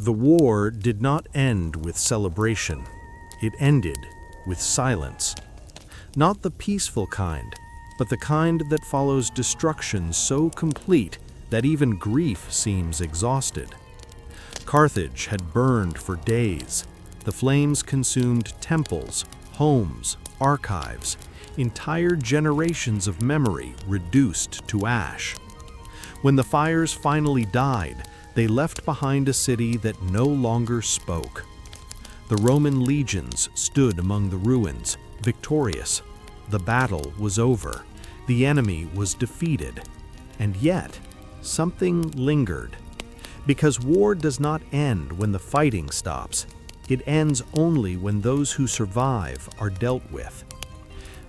The war did not end with celebration. It ended with silence. Not the peaceful kind, but the kind that follows destruction so complete that even grief seems exhausted. Carthage had burned for days. The flames consumed temples, homes, archives, entire generations of memory reduced to ash. When the fires finally died, they left behind a city that no longer spoke. The Roman legions stood among the ruins, victorious. The battle was over. The enemy was defeated. And yet, something lingered. Because war does not end when the fighting stops. It ends only when those who survive are dealt with.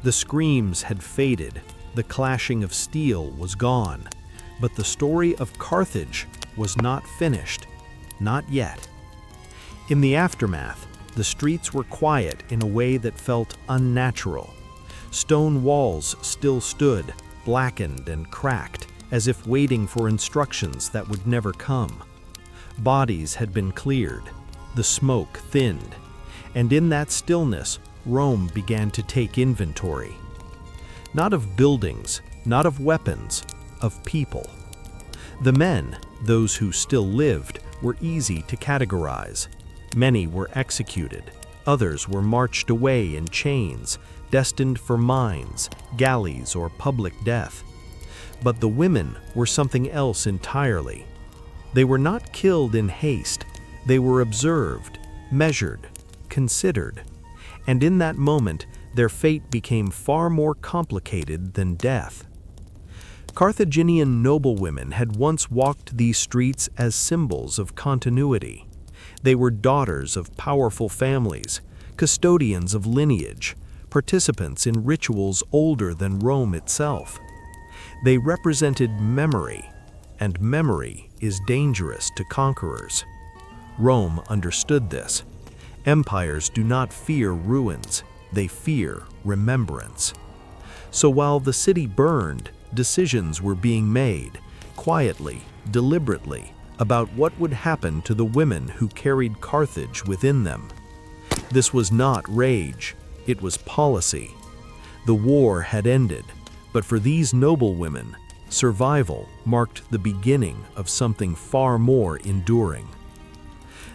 The screams had faded. The clashing of steel was gone. But the story of Carthage was not finished. Not yet. In the aftermath, the streets were quiet in a way that felt unnatural. Stone walls still stood, blackened and cracked, as if waiting for instructions that would never come. Bodies had been cleared, the smoke thinned, and in that stillness, Rome began to take inventory. Not of buildings, not of weapons, of people. The men, those who still lived, were easy to categorize. Many were executed. Others were marched away in chains, destined for mines, galleys, or public death. But the women were something else entirely. They were not killed in haste. They were observed, measured, considered. And in that moment, their fate became far more complicated than death. Carthaginian noblewomen had once walked these streets as symbols of continuity. They were daughters of powerful families, custodians of lineage, participants in rituals older than Rome itself. They represented memory, and memory is dangerous to conquerors. Rome understood this. Empires do not fear ruins, they fear remembrance. So while the city burned, decisions were being made, quietly, deliberately, about what would happen to the women who carried Carthage within them. This was not rage, it was policy. The war had ended, but for these noblewomen, survival marked the beginning of something far more enduring.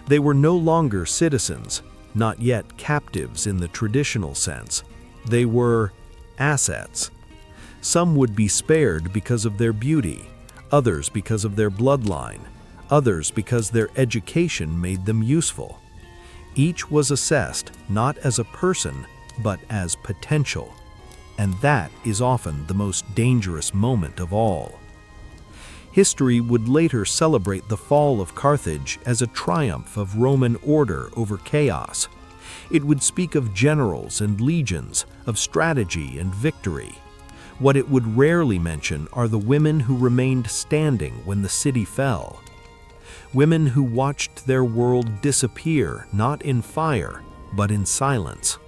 They were no longer citizens, not yet captives in the traditional sense. They were assets. Some would be spared because of their beauty, others because of their bloodline, others because their education made them useful. Each was assessed not as a person, but as potential. And that is often the most dangerous moment of all. History would later celebrate the fall of Carthage as a triumph of Roman order over chaos. It would speak of generals and legions, of strategy and victory. What it would rarely mention are the women who remained standing when the city fell. Women who watched their world disappear not in fire, but in silence.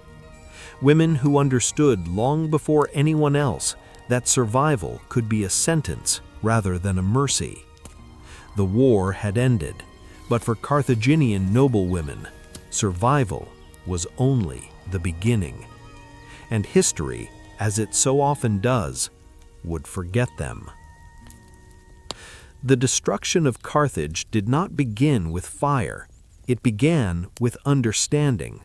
Women who understood long before anyone else that survival could be a sentence rather than a mercy. The war had ended, but for Carthaginian noblewomen, survival was only the beginning. And history, as it so often does, would forget them. The destruction of Carthage did not begin with fire. It began with understanding.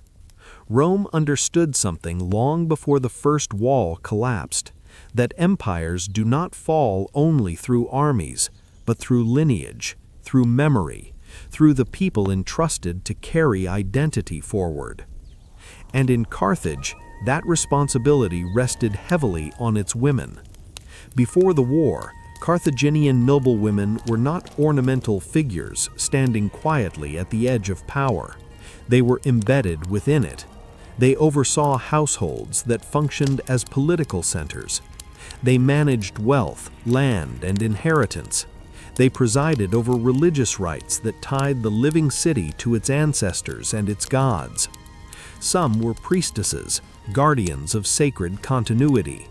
Rome understood something long before the first wall collapsed, that empires do not fall only through armies, but through lineage, through memory, through the people entrusted to carry identity forward. And in Carthage, that responsibility rested heavily on its women. Before the war, Carthaginian noblewomen were not ornamental figures standing quietly at the edge of power. They were embedded within it. They oversaw households that functioned as political centers. They managed wealth, land, and inheritance. They presided over religious rites that tied the living city to its ancestors and its gods. Some were priestesses, guardians of sacred continuity.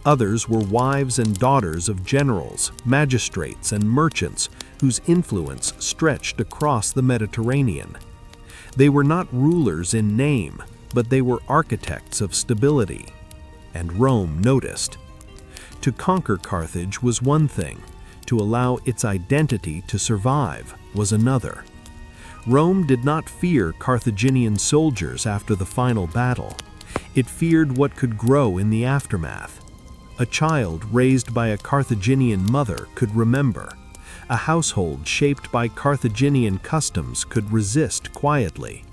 Others were wives and daughters of generals, magistrates, and merchants whose influence stretched across the Mediterranean. They were not rulers in name, but they were architects of stability. And Rome noticed. To conquer Carthage was one thing, to allow its identity to survive was another. Rome did not fear Carthaginian soldiers after the final battle. It feared what could grow in the aftermath. A child raised by a Carthaginian mother could remember. A household shaped by Carthaginian customs could resist quietly.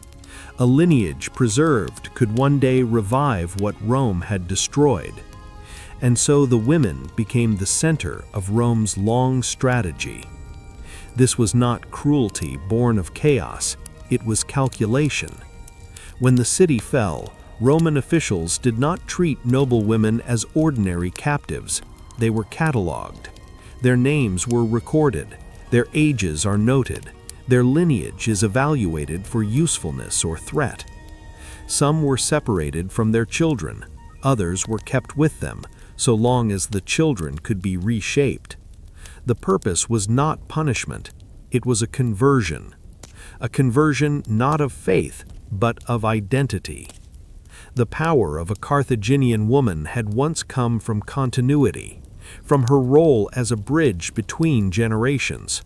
A lineage preserved could one day revive what Rome had destroyed. And so the women became the center of Rome's long strategy. This was not cruelty born of chaos, it was calculation. When the city fell, Roman officials did not treat noblewomen as ordinary captives. They were catalogued. Their names were recorded. Their ages are noted. Their lineage is evaluated for usefulness or threat. Some were separated from their children. Others were kept with them, so long as the children could be reshaped. The purpose was not punishment. It was a conversion. A conversion not of faith, but of identity. The power of a Carthaginian woman had once come from continuity, from her role as a bridge between generations.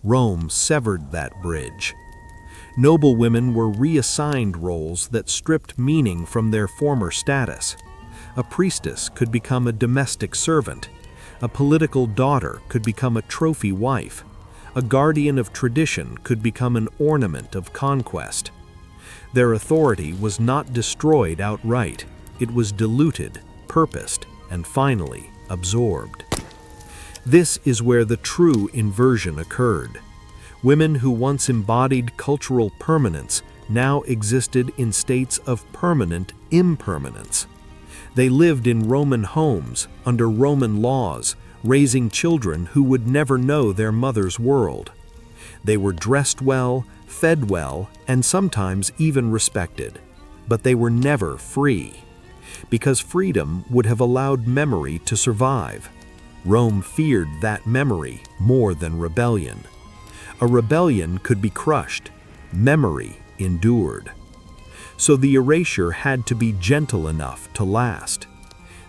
Rome severed that bridge. Noblewomen were reassigned roles that stripped meaning from their former status. A priestess could become a domestic servant. A political daughter could become a trophy wife. A guardian of tradition could become an ornament of conquest. Their authority was not destroyed outright. It was diluted, purposed, and finally absorbed. This is where the true inversion occurred. Women who once embodied cultural permanence now existed in states of permanent impermanence. They lived in Roman homes, under Roman laws, raising children who would never know their mother's world. They were dressed well, fed well, and sometimes even respected. But they were never free. Because freedom would have allowed memory to survive. Rome feared that memory more than rebellion. A rebellion could be crushed. Memory endured. So the erasure had to be gentle enough to last.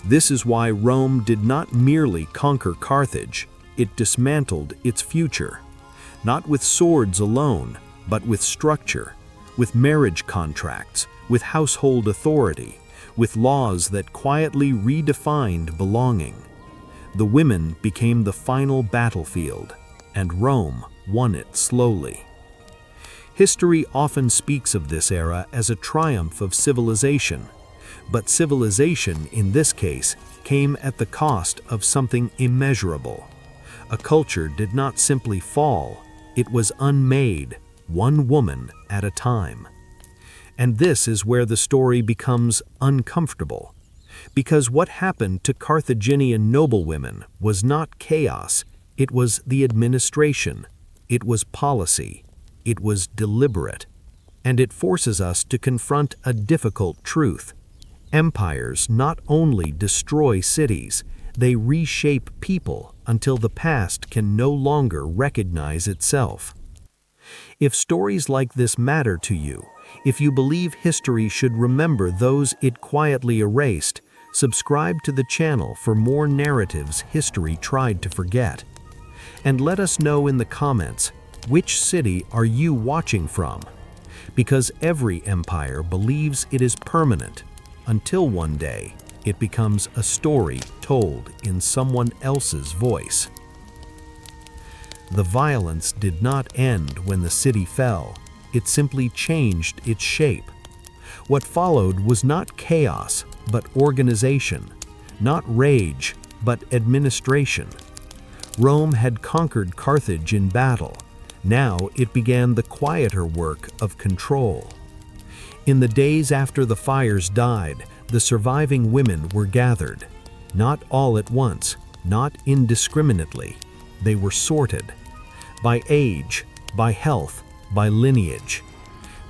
This is why Rome did not merely conquer Carthage, it dismantled its future. Not with swords alone, but with structure, with marriage contracts, with household authority, with laws that quietly redefined belonging. The women became the final battlefield, and Rome won it slowly. History often speaks of this era as a triumph of civilization, but civilization in this case came at the cost of something immeasurable. A culture did not simply fall, it was unmade, one woman at a time. And this is where the story becomes uncomfortable, because what happened to Carthaginian noblewomen was not chaos, it was the administration, it was policy. It was deliberate, and it forces us to confront a difficult truth. Empires not only destroy cities, they reshape people until the past can no longer recognize itself. If stories like this matter to you, if you believe history should remember those it quietly erased, subscribe to the channel for more narratives history tried to forget. And let us know in the comments, which city are you watching from? Because every empire believes it is permanent, until one day it becomes a story told in someone else's voice. The violence did not end when the city fell, it simply changed its shape. What followed was not chaos, but organization, not rage, but administration. Rome had conquered Carthage in battle. Now it began the quieter work of control. In the days after the fires died, the surviving women were gathered. Not all at once, not indiscriminately. They were sorted. By age, by health, by lineage.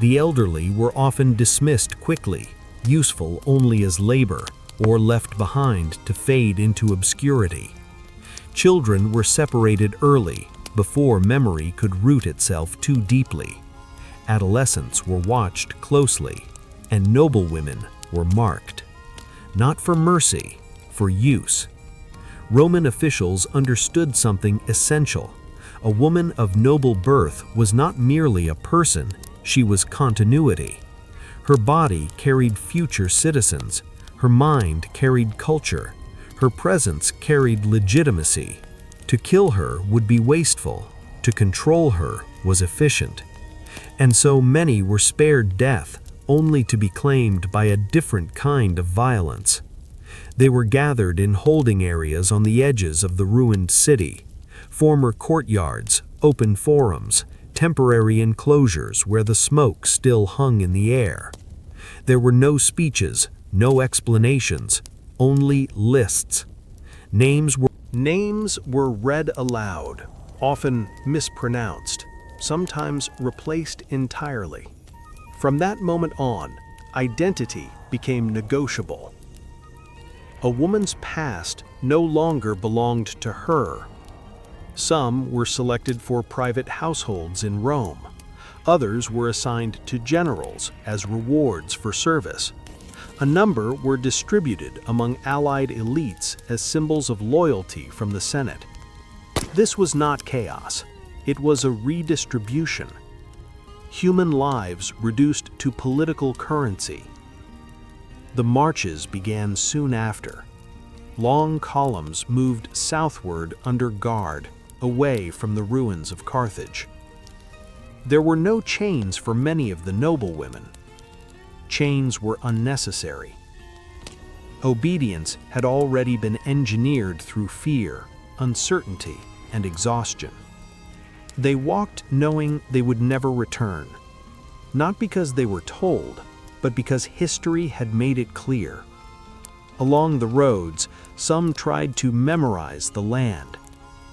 The elderly were often dismissed quickly, useful only as labor, or left behind to fade into obscurity. Children were separated early, before memory could root itself too deeply. Adolescents were watched closely, and noblewomen were marked. Not for mercy, for use. Roman officials understood something essential. A woman of noble birth was not merely a person, she was continuity. Her body carried future citizens, her mind carried culture, her presence carried legitimacy. To kill her would be wasteful, to control her was efficient. And so many were spared death, only to be claimed by a different kind of violence. They were gathered in holding areas on the edges of the ruined city, former courtyards, open forums, temporary enclosures where the smoke still hung in the air. There were no speeches, no explanations, only lists. Names were read aloud, often mispronounced, sometimes replaced entirely. From that moment on, identity became negotiable. A woman's past no longer belonged to her. Some were selected for private households in Rome. Others were assigned to generals as rewards for service. A number were distributed among allied elites as symbols of loyalty from the Senate. This was not chaos. It was a redistribution. Human lives reduced to political currency. The marches began soon after. Long columns moved southward under guard, away from the ruins of Carthage. There were no chains for many of the noblewomen. Chains were unnecessary. Obedience had already been engineered through fear, uncertainty, and exhaustion. They walked knowing they would never return, not because they were told, but because history had made it clear. Along the roads, some tried to memorize the land,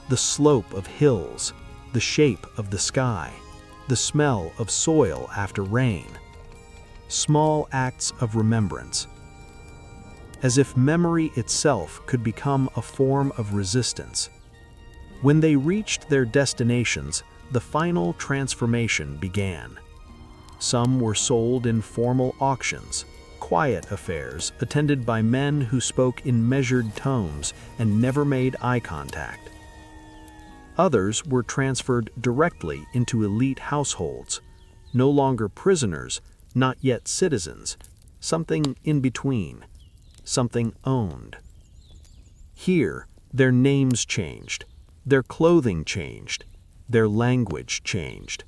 the slope of hills, the shape of the sky, the smell of soil after rain. Small acts of remembrance. As if memory itself could become a form of resistance. When they reached their destinations, the final transformation began. Some were sold in formal auctions, quiet affairs attended by men who spoke in measured tones and never made eye contact. Others were transferred directly into elite households, no longer prisoners, not yet citizens, something in between, something owned. Here, their names changed, their clothing changed, their language changed.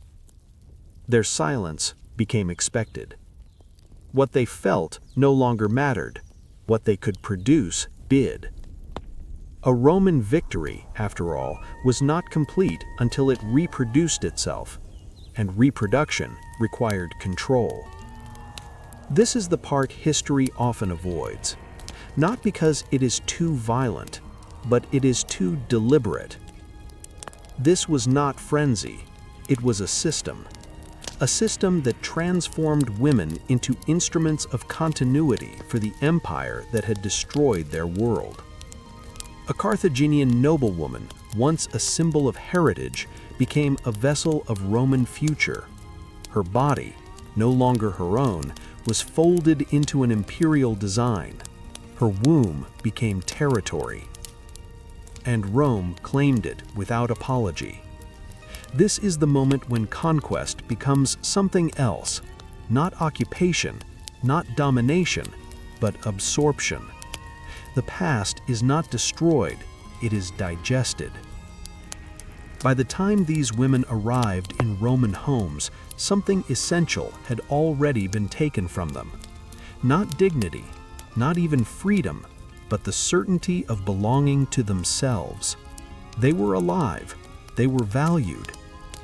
Their silence became expected. What they felt no longer mattered. What they could produce did. A Roman victory, after all, was not complete until it reproduced itself, and reproduction required control. This is the part history often avoids, not because it is too violent, but it is too deliberate. This was not frenzy, it was a system that transformed women into instruments of continuity for the empire that had destroyed their world. A Carthaginian noblewoman, once a symbol of heritage, became a vessel of Roman future. Her body, no longer her own, was folded into an imperial design. Her womb became territory. And Rome claimed it without apology. This is the moment when conquest becomes something else, not occupation, not domination, but absorption. The past is not destroyed, it is digested. By the time these women arrived in Roman homes, something essential had already been taken from them. Not dignity, not even freedom, but the certainty of belonging to themselves. They were alive, they were valued,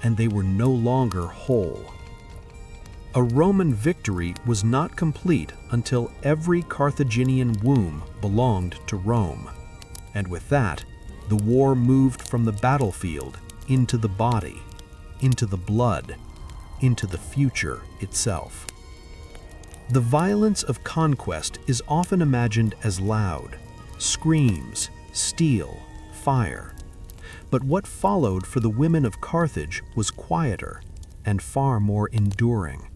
and they were no longer whole. A Roman victory was not complete until every Carthaginian womb belonged to Rome. And with that, the war moved from the battlefield into the body, into the blood, into the future itself. The violence of conquest is often imagined as loud, screams, steel, fire. But what followed for the women of Carthage was quieter and far more enduring.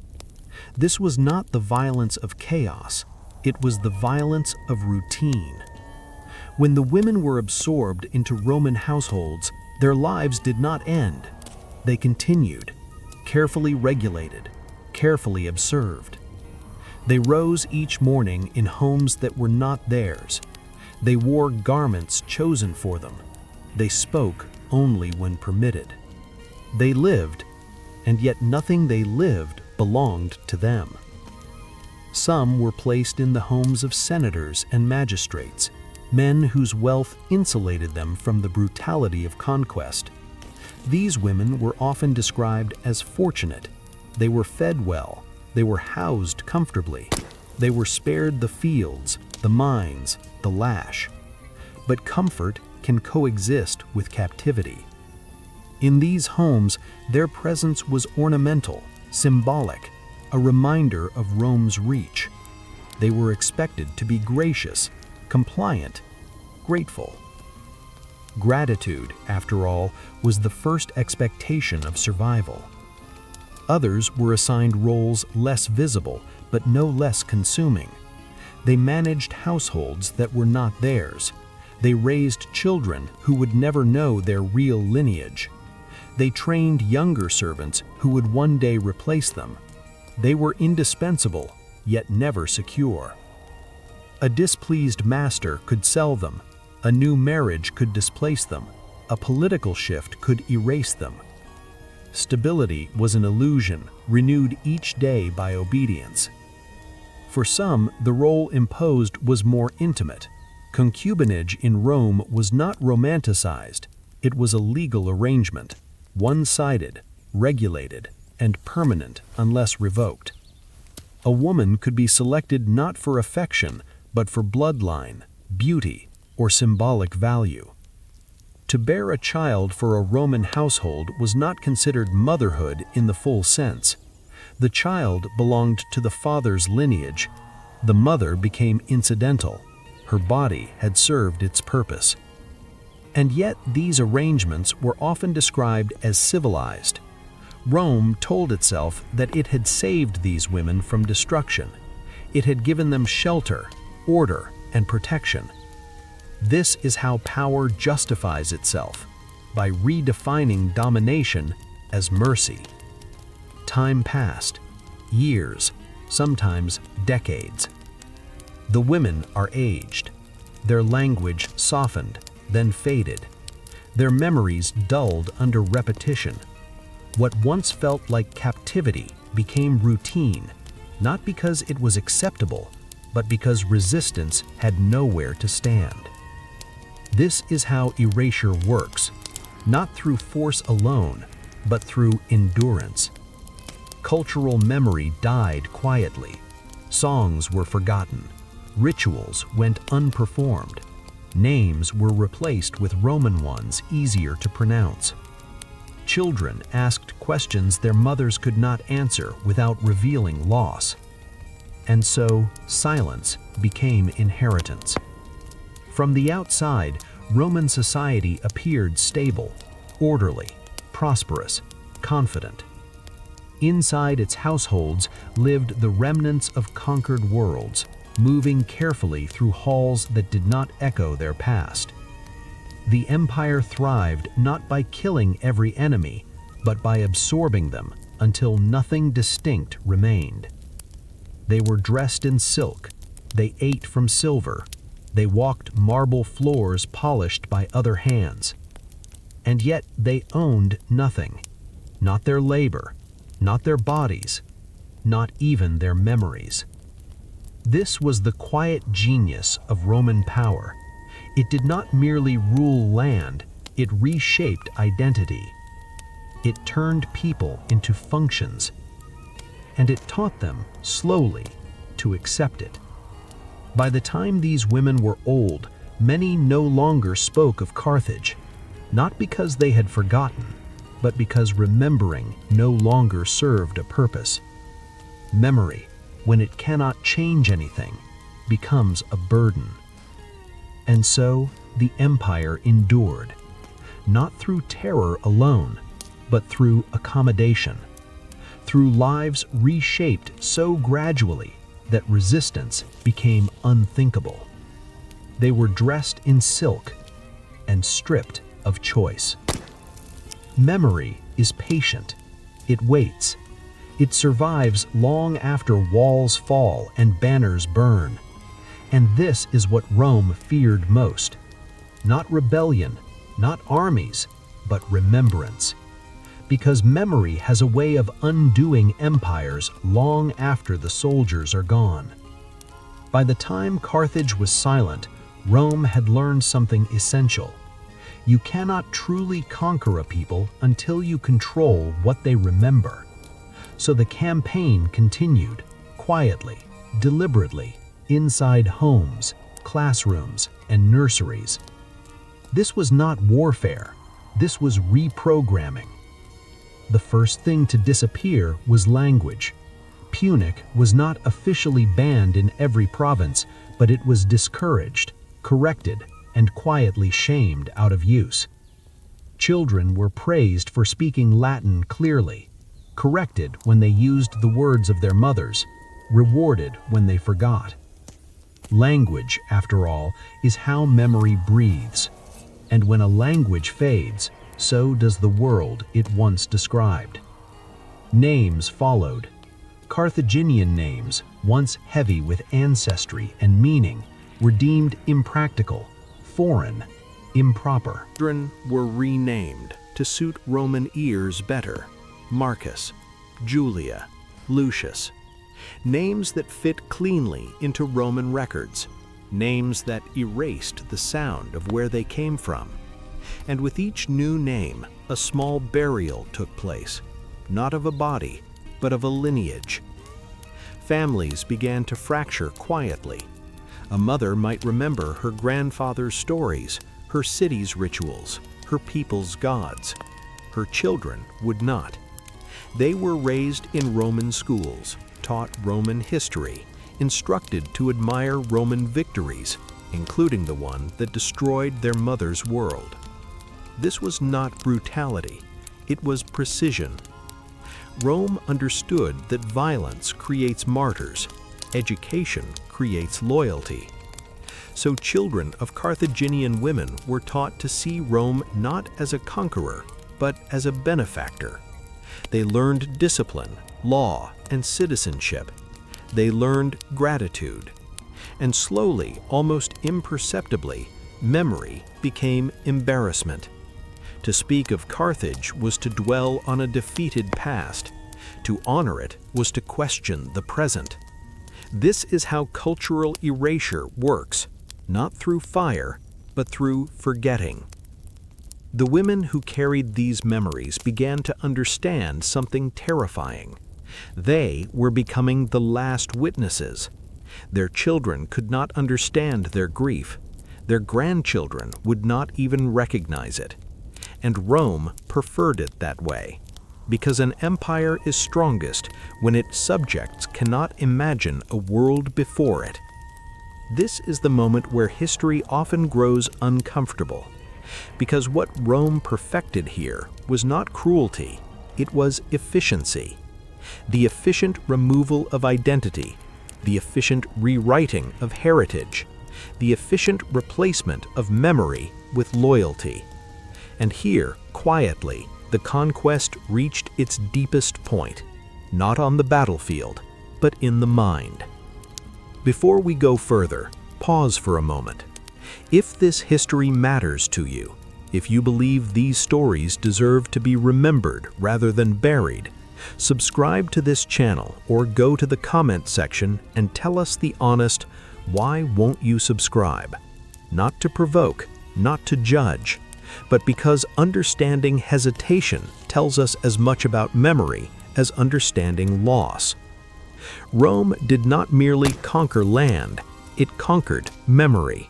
This was not the violence of chaos, it was the violence of routine. When the women were absorbed into Roman households, their lives did not end. They continued, carefully regulated, carefully observed. They rose each morning in homes that were not theirs. They wore garments chosen for them. They spoke only when permitted. They lived, and yet nothing they lived belonged to them. Some were placed in the homes of senators and magistrates, men whose wealth insulated them from the brutality of conquest. These women were often described as fortunate. They were fed well, they were housed comfortably, they were spared the fields, the mines, the lash. But comfort can coexist with captivity. In these homes, their presence was ornamental, symbolic, a reminder of Rome's reach. They were expected to be gracious, compliant, grateful. Gratitude, after all, was the first expectation of survival. Others were assigned roles less visible, but no less consuming. They managed households that were not theirs. They raised children who would never know their real lineage. They trained younger servants who would one day replace them. They were indispensable, yet never secure. A displeased master could sell them. A new marriage could displace them. A political shift could erase them. Stability was an illusion, renewed each day by obedience. For some, the role imposed was more intimate. Concubinage in Rome was not romanticized. It was a legal arrangement, one-sided, regulated, and permanent unless revoked. A woman could be selected not for affection, but for bloodline, beauty, or symbolic value. To bear a child for a Roman household was not considered motherhood in the full sense. The child belonged to the father's lineage. The mother became incidental. Her body had served its purpose. And yet these arrangements were often described as civilized. Rome told itself that it had saved these women from destruction. It had given them shelter, order, and protection. This is how power justifies itself, by redefining domination as mercy. Time passed, years, sometimes decades. The women are aged. Their language softened, then faded. Their memories dulled under repetition. What once felt like captivity became routine, not because it was acceptable, but because resistance had nowhere to stand. This is how erasure works, not through force alone, but through endurance. Cultural memory died quietly. Songs were forgotten. Rituals went unperformed. Names were replaced with Roman ones easier to pronounce. Children asked questions their mothers could not answer without revealing loss. And so, silence became inheritance. From the outside, Roman society appeared stable, orderly, prosperous, confident. Inside its households lived the remnants of conquered worlds, moving carefully through halls that did not echo their past. The empire thrived not by killing every enemy, but by absorbing them until nothing distinct remained. They were dressed in silk, they ate from silver, they walked marble floors polished by other hands. And yet they owned nothing, not their labor, not their bodies, not even their memories. This was the quiet genius of Roman power. It did not merely rule land, it reshaped identity. It turned people into functions, and it taught them, slowly, to accept it. By the time these women were old, many no longer spoke of Carthage, not because they had forgotten, but because remembering no longer served a purpose. Memory, when it cannot change anything, becomes a burden. And so the empire endured, not through terror alone, but through accommodation, through lives reshaped so gradually that resistance became unthinkable. They were dressed in silk and stripped of choice. Memory is patient. It waits. It survives long after walls fall and banners burn. And this is what Rome feared most. Not rebellion, not armies, but remembrance. Because memory has a way of undoing empires long after the soldiers are gone. By the time Carthage was silent, Rome had learned something essential. You cannot truly conquer a people until you control what they remember. So the campaign continued, quietly, deliberately, inside homes, classrooms, and nurseries. This was not warfare. This was reprogramming. The first thing to disappear was language. Punic was not officially banned in every province, but it was discouraged, corrected, and quietly shamed out of use. Children were praised for speaking Latin clearly, corrected when they used the words of their mothers, rewarded when they forgot. Language, after all, is how memory breathes. And when a language fades, so does the world it once described. Names followed. Carthaginian names, once heavy with ancestry and meaning, were deemed impractical, foreign, improper. Children were renamed to suit Roman ears better. Marcus, Julia, Lucius. Names that fit cleanly into Roman records. Names that erased the sound of where they came from. And with each new name, a small burial took place, not of a body, but of a lineage. Families began to fracture quietly. A mother might remember her grandfather's stories, her city's rituals, her people's gods. Her children would not. They were raised in Roman schools, taught Roman history, instructed to admire Roman victories, including the one that destroyed their mother's world. This was not brutality, it was precision. Rome understood that violence creates martyrs, education creates loyalty. So children of Carthaginian women were taught to see Rome not as a conqueror, but as a benefactor. They learned discipline, law, and citizenship. They learned gratitude. And slowly, almost imperceptibly, memory became embarrassment. To speak of Carthage was to dwell on a defeated past. To honor it was to question the present. This is how cultural erasure works, not through fire, but through forgetting. The women who carried these memories began to understand something terrifying. They were becoming the last witnesses. Their children could not understand their grief. Their grandchildren would not even recognize it. And Rome preferred it that way, because an empire is strongest when its subjects cannot imagine a world before it. This is the moment where history often grows uncomfortable, because what Rome perfected here was not cruelty, it was efficiency. The efficient removal of identity, the efficient rewriting of heritage, the efficient replacement of memory with loyalty. And here, quietly, the conquest reached its deepest point, not on the battlefield, but in the mind. Before we go further, pause for a moment. If this history matters to you, if you believe these stories deserve to be remembered rather than buried, subscribe to this channel or go to the comment section and tell us the honest, why won't you subscribe? Not to provoke, not to judge, but because understanding hesitation tells us as much about memory as understanding loss. Rome did not merely conquer land, it conquered memory.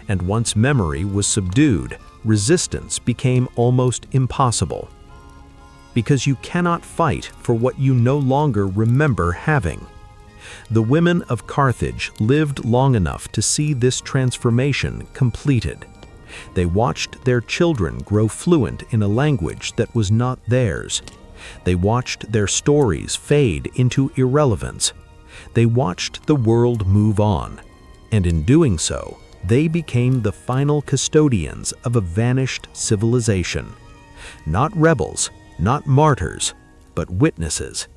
And once memory was subdued, resistance became almost impossible. Because you cannot fight for what you no longer remember having. The women of Carthage lived long enough to see this transformation completed. They watched their children grow fluent in a language that was not theirs. They watched their stories fade into irrelevance. They watched the world move on, and in doing so, they became the final custodians of a vanished civilization. Not rebels, not martyrs, but witnesses.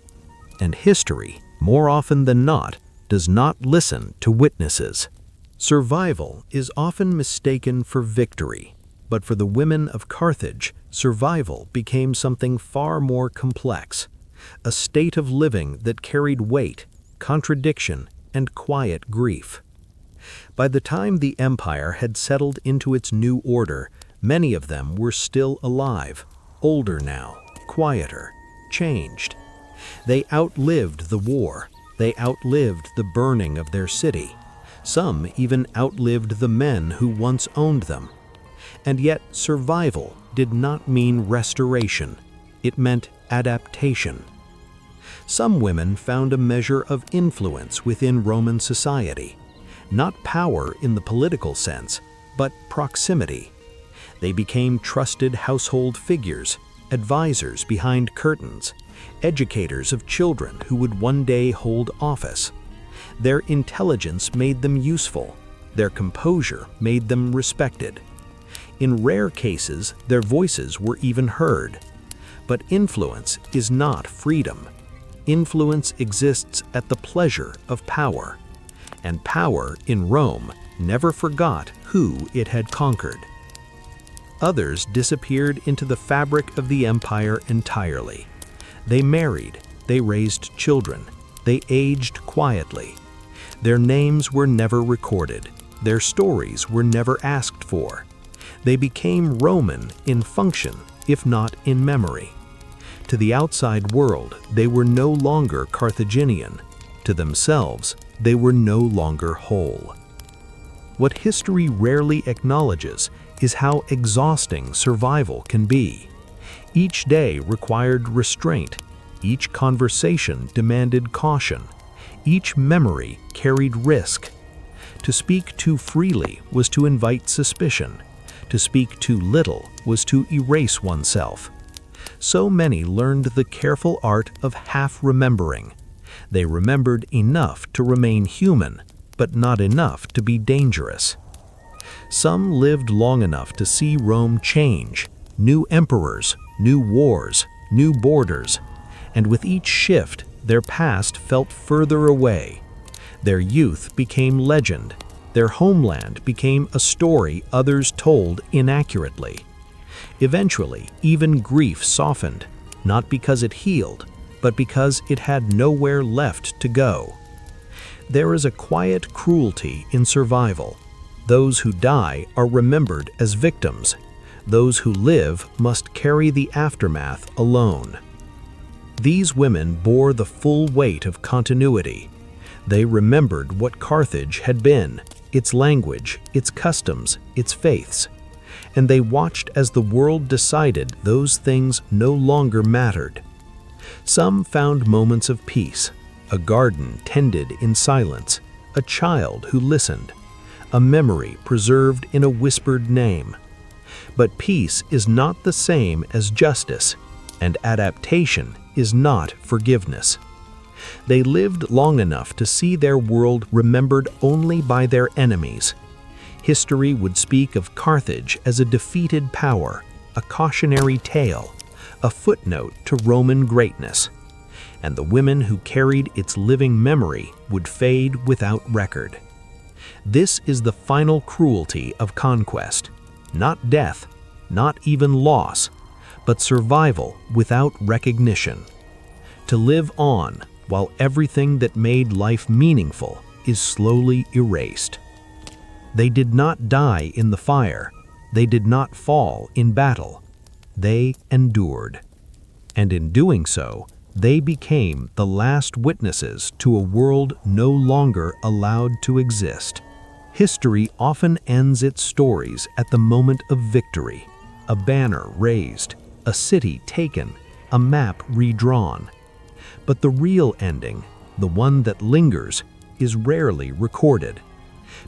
And history, more often than not, does not listen to witnesses. Survival is often mistaken for victory, but for the women of Carthage, survival became something far more complex, a state of living that carried weight, contradiction, and quiet grief. By the time the empire had settled into its new order, many of them were still alive, older now, quieter, changed. They outlived the war. They outlived the burning of their city. Some even outlived the men who once owned them. And yet survival did not mean restoration. It meant adaptation. Some women found a measure of influence within Roman society. Not power in the political sense, but proximity. They became trusted household figures, advisors behind curtains, educators of children who would one day hold office. Their intelligence made them useful. Their composure made them respected. In rare cases, their voices were even heard. But influence is not freedom. Influence exists at the pleasure of power. And power in Rome never forgot who it had conquered. Others disappeared into the fabric of the empire entirely. They married, they raised children, they aged quietly. Their names were never recorded, their stories were never asked for. They became Roman in function, if not in memory. To the outside world, they were no longer Carthaginian. To themselves, they were no longer whole. What history rarely acknowledges is how exhausting survival can be. Each day required restraint. Each conversation demanded caution. Each memory carried risk. To speak too freely was to invite suspicion. To speak too little was to erase oneself. So many learned the careful art of half-remembering. They remembered enough to remain human, but not enough to be dangerous. Some lived long enough to see Rome change, new emperors, new wars, new borders, and with each shift, their past felt further away. Their youth became legend. Their homeland became a story others told inaccurately. Eventually, even grief softened, not because it healed, but because it had nowhere left to go. There is a quiet cruelty in survival. Those who die are remembered as victims. Those who live must carry the aftermath alone. These women bore the full weight of continuity. They remembered what Carthage had been, its language, its customs, its faiths. And they watched as the world decided those things no longer mattered. Some found moments of peace, a garden tended in silence, a child who listened, a memory preserved in a whispered name. But peace is not the same as justice, and adaptation is not forgiveness. They lived long enough to see their world remembered only by their enemies. History would speak of Carthage as a defeated power, a cautionary tale, a footnote to Roman greatness. And the women who carried its living memory would fade without record. This is the final cruelty of conquest. Not death, not even loss, but survival without recognition. To live on while everything that made life meaningful is slowly erased. They did not die in the fire. They did not fall in battle. They endured. And in doing so, they became the last witnesses to a world no longer allowed to exist. History often ends its stories at the moment of victory. A banner raised, a city taken, a map redrawn. But the real ending, the one that lingers, is rarely recorded.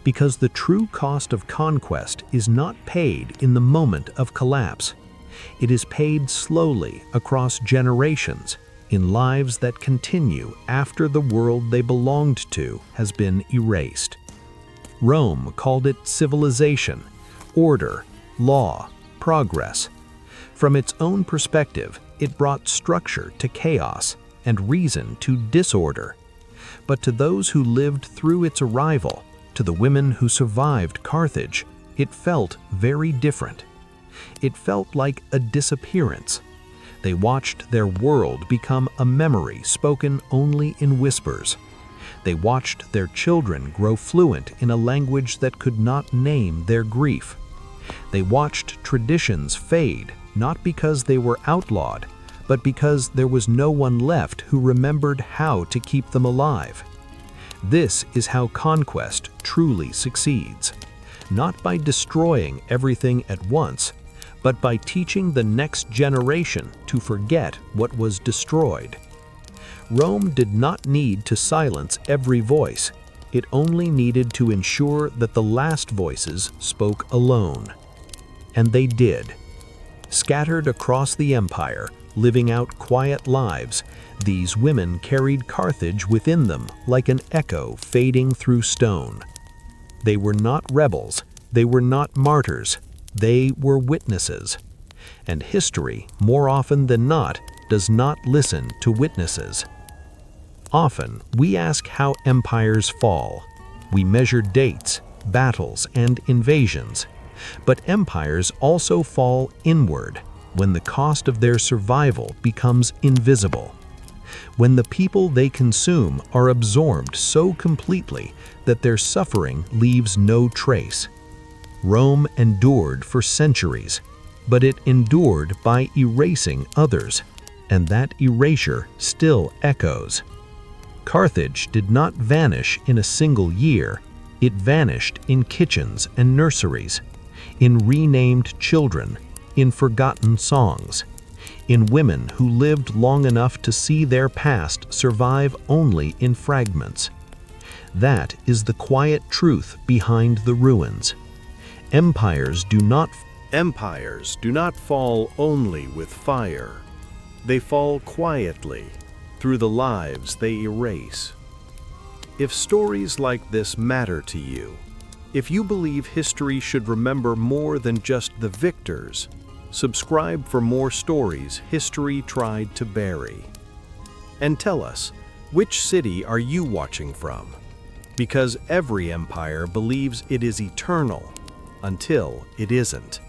Because the true cost of conquest is not paid in the moment of collapse. It is paid slowly across generations, in lives that continue after the world they belonged to has been erased. Rome called it civilization, order, law, progress. From its own perspective, it brought structure to chaos and reason to disorder. But to those who lived through its arrival, to the women who survived Carthage, it felt very different. It felt like a disappearance. They watched their world become a memory spoken only in whispers. They watched their children grow fluent in a language that could not name their grief. They watched traditions fade, not because they were outlawed, but because there was no one left who remembered how to keep them alive. This is how conquest truly succeeds, not by destroying everything at once, but by teaching the next generation to forget what was destroyed. Rome did not need to silence every voice. It only needed to ensure that the last voices spoke alone. And they did. Scattered across the empire, living out quiet lives, these women carried Carthage within them like an echo fading through stone. They were not rebels, they were not martyrs, they were witnesses. And history, more often than not, does not listen to witnesses. Often, we ask how empires fall. We measure dates, battles, and invasions. But empires also fall inward, when the cost of their survival becomes invisible. When the people they consume are absorbed so completely that their suffering leaves no trace. Rome endured for centuries, but it endured by erasing others, and that erasure still echoes. Carthage did not vanish in a single year. It vanished in kitchens and nurseries, in renamed children, in forgotten songs, in women who lived long enough to see their past survive only in fragments. That is the quiet truth behind the ruins. Empires do not fall only with fire. They fall quietly, through the lives they erase. If stories like this matter to you, if you believe history should remember more than just the victors, subscribe for more stories history tried to bury. And tell us, which city are you watching from? Because every empire believes it is eternal until it isn't.